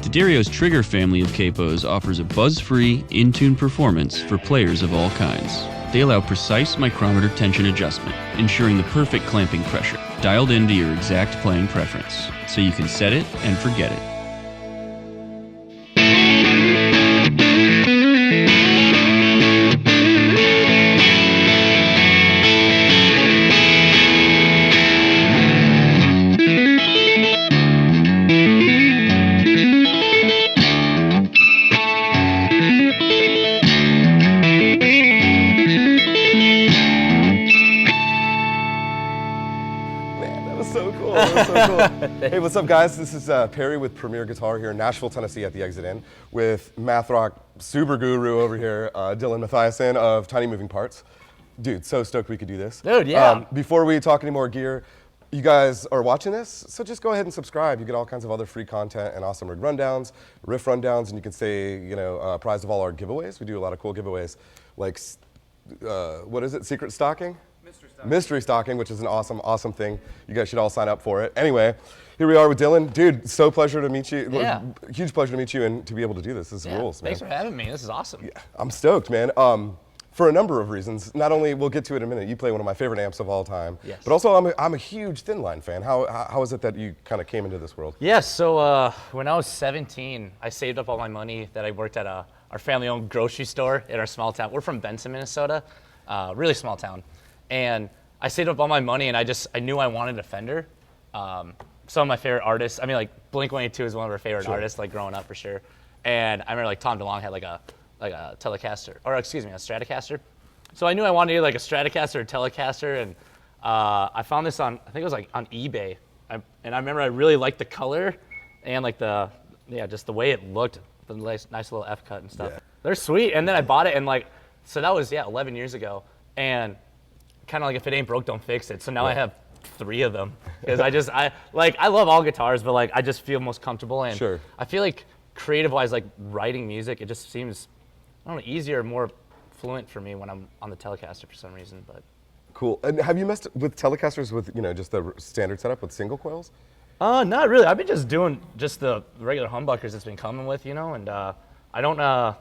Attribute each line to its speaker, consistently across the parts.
Speaker 1: D'Addario's Trigger family of capos offers a buzz-free, in-tune performance for players of all kinds. They allow precise micrometer tension adjustment, ensuring the perfect clamping pressure, dialed into your exact playing preference, so you can set it and forget it.
Speaker 2: Hey, what's up, guys? This is Perry with Premier Guitar here in Nashville, Tennessee at the Exit Inn with math rock super guru over here, Dylan Mattheisen of Tiny Moving Parts. Dude, so stoked we could do this.
Speaker 3: Dude, yeah.
Speaker 2: Before we talk any more gear, you guys are watching this, so just go ahead and subscribe. You get all kinds of other free content and awesome rig rundowns, riff rundowns, and you can stay, apprised of all our giveaways. We do a lot of cool giveaways, like, what is it, Secret Stocking? Mystery stocking, which is an awesome thing. You guys should all sign up for it. Anyway, here we are with Dylan. Dude, so pleasure to meet you.
Speaker 3: Yeah.
Speaker 2: Huge pleasure to meet you and to be able to do this. This rules, man.
Speaker 3: Thanks for having me. This is awesome.
Speaker 2: Yeah, I'm stoked, man. For a number of reasons. Not only, we'll get to it in a minute, you play one of my favorite amps of all time,
Speaker 3: yes.
Speaker 2: But also I'm a huge Thin Line fan. How is it that you kind of came into this world?
Speaker 3: Yeah, so when I was 17, I saved up all my money that I worked at our family-owned grocery store in our small town. We're from Benson, Minnesota, really small town. And I saved up all my money, and I knew I wanted a Fender. Some of my favorite artists, Blink-182 is one of our favorite artists, like growing up for sure. And I remember like Tom DeLonge had like a Telecaster, or excuse me, a Stratocaster. So I knew I wanted either like a Stratocaster or a Telecaster, and I found this on, I think it was like on eBay. And I remember I really liked the color and like just the way it looked, the nice little F cut and stuff. Yeah. They're sweet. And then I bought it, and so that was 11 years ago. And kind of like if it ain't broke, don't fix it. So now I have 3 of them because I love all guitars, but like I just feel most comfortable, and I feel like creative-wise, like writing music, it just seems easier, more fluent for me when I'm on the Telecaster for some reason. But
Speaker 2: cool. And have you messed with Telecasters with just the standard setup with single coils?
Speaker 3: Not really. I've been just doing the regular humbuckers it's been coming with, and I don't.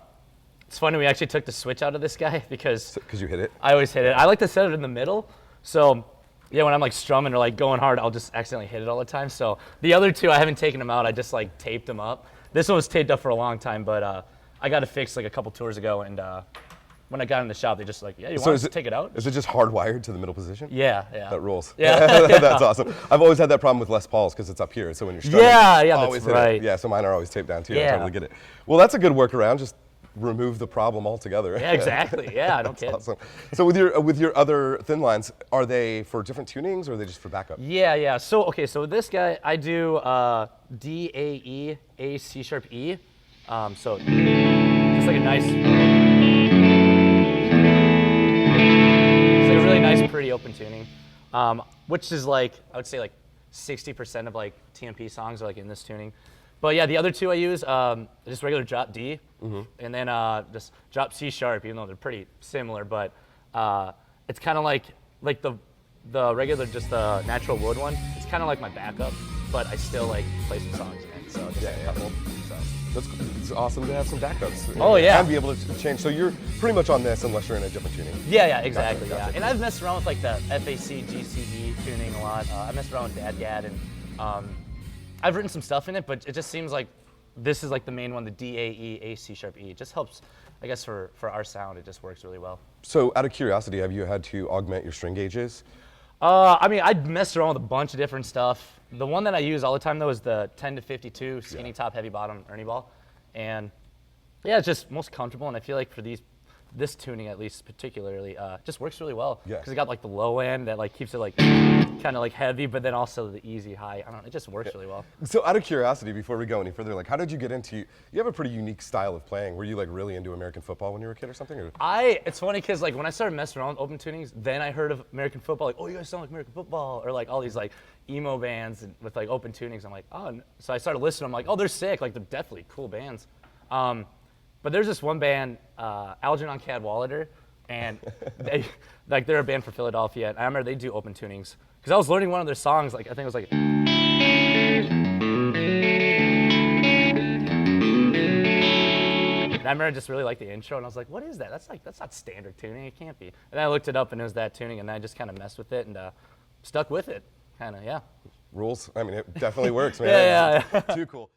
Speaker 3: It's funny, we actually took the switch out of this guy because
Speaker 2: you hit it?
Speaker 3: I always hit it. I like to set it in the middle. So, yeah, when I'm like strumming or like going hard, I'll just accidentally hit it all the time. So the other 2, I haven't taken them out. I just like taped them up. This one was taped up for a long time, but I got it fixed like a couple tours ago. And when I got in the shop, they just like, yeah, you want to take it out?
Speaker 2: Is it just hardwired to the middle position?
Speaker 3: Yeah.
Speaker 2: That rules.
Speaker 3: Yeah.
Speaker 2: That's awesome. I've always had that problem with Les Pauls because it's up here. So when you're strumming,
Speaker 3: that's right.
Speaker 2: Yeah, so mine are always taped down too.
Speaker 3: Yeah.
Speaker 2: I totally get it. Well, that's a good workaround. Just remove the problem altogether.
Speaker 3: Yeah, exactly. Yeah, no kidding.
Speaker 2: Awesome. So with your other Thin Lines, are they for different tunings or are they just for backup?
Speaker 3: Yeah. So this guy, I do D, A, E, A, C sharp, E. So just like a nice, it's like a really nice, pretty open tuning, which is like, I would say like 60% of like TMP songs are like in this tuning. But yeah, the other 2 I use, just regular drop D, and then just drop C sharp, even though they're pretty similar. But it's kind of like the regular, just the natural wood one. It's kind of like my backup, but I still like play some songs in it. So just a couple. So.
Speaker 2: It's awesome to have some backups.
Speaker 3: Oh yeah.
Speaker 2: And be able to change. So you're pretty much on this unless you're in a different tuning.
Speaker 3: Yeah, exactly.
Speaker 2: Gotcha.
Speaker 3: Yeah. And I've messed around with like the FAC GCE tuning a lot. I messed around with DADGAD, and I've written some stuff in it, but it just seems like this is like the main one, the D, A, E, A, C sharp, E. It just helps, I guess, for our sound. It just works really well.
Speaker 2: So out of curiosity, have you had to augment your string gauges?
Speaker 3: I messed around with a bunch of different stuff. The one that I use all the time, though, is the 10 to 52 skinny top, heavy bottom Ernie ball. And yeah, it's just most comfortable, and I feel like for this tuning at least particularly just works really well because it got like the low end that like keeps it like kind of like heavy, but then also the easy high. I don't know, it just works really well.
Speaker 2: So out of curiosity, before we go any further, like how did you get into, you have a pretty unique style of playing. Were you like really into American football when you were a kid or something? Or?
Speaker 3: It's funny because like when I started messing around with open tunings, then I heard of American football, like, oh, you guys sound like American football, or like all these like emo bands with like open tunings. I'm like, oh, so I started listening. I'm like, oh, they're sick. Like they're definitely cool bands. But there's this one band, Algernon Cadwallader, and they're a band from Philadelphia. And I remember they do open tunings because I was learning one of their songs. Like I think it was like, I remember I just really liked the intro, and I was like, what is that? That's not standard tuning. It can't be. And then I looked it up, and it was that tuning, and then I just kind of messed with it and stuck with it. Kind of, yeah.
Speaker 2: Rules. I mean, it definitely works, man.
Speaker 3: Yeah.
Speaker 2: Too cool.